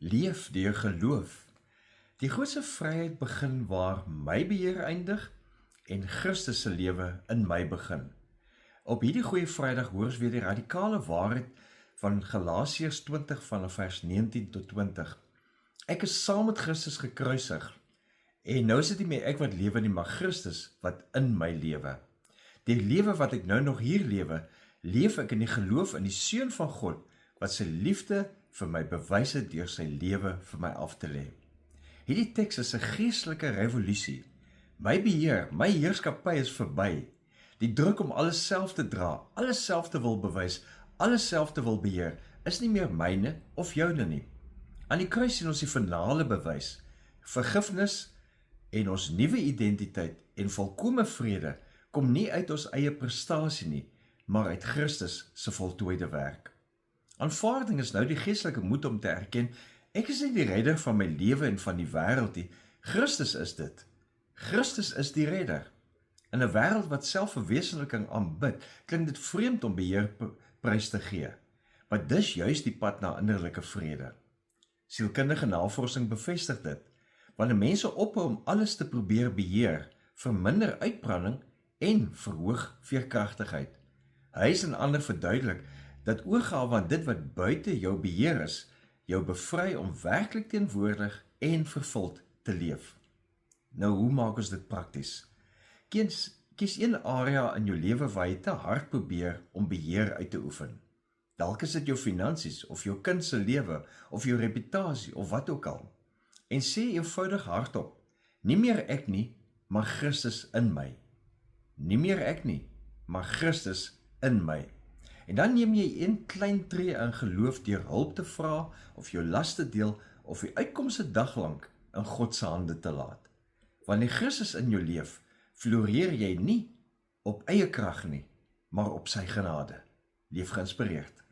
Leef deur geloof. Die grootste vryheid begin waar my beheer eindig en Christus se lewe in my begin. Op hierdie goeie Vrydag hoor ons weer die radikale waarheid van Galasiërs 20 vanaf vers 19 tot 20. Ek is saam met Christus gekruisig en nou is dit nie meer ek wat lewe nie, maar Christus wat in my lewe. Die lewe wat ek nou nog hier lewe, leef ek in die geloof in die Seun van God wat sy liefde vir my bewys het deur sy lewe vir my af te lê. Hierdie teks is 'n geestelike revolusie. My beheer, my heerskappy is verby. Die druk om alles self te dra, alles self te wil bewys, alles self te wil beheer, is nie meer myne of joune nie. Aan die kruis sien ons die finale bewys. Vergifnis en ons nuwe identiteit en volkomme vrede kom nie uit ons eie prestasie nie, maar uit Christus se voltooide werk. Aanvaarding is nou die geestelike moed om te erken, ek is nie die redder van my lewe en van die wêreld nie, Christus is dit. Christus is die redder. In 'n wêreld wat selfverwesenliking aanbid, klink dit vreemd om beheer prys te gee, maar dis juis die pad na innerlike vrede. Sielkundige navorsing bevestig dit. Wanneer mense ophou om alles te probeer beheer, verminder uitbranding en verhoog veerkragtigheid. Huis en ander verduidelik dat oorgawe aan dit wat buite jou beheer is, jou bevry om werklik teenwoordig en vervuld te leef. Nou, hoe maak ons dit prakties? Kies een area in jou lewe waar jy te hard probeer om beheer uit te oefen. Dalk is dit jou finansies, of jou kind se lewe, of jou reputasie, of wat ook al. En sê eenvoudig hardop, nie meer ek nie, maar Christus in my. Nie meer ek nie, maar Christus in my. En dan neem jy een klein tree in geloof deur hulp te vra, of jou las te deel, of die uitkomste daglank in God se hande te laat. Wanneer Christus in jou leef, floreer jy nie op eie krag nie, maar op sy genade. Leef geïnspireerd.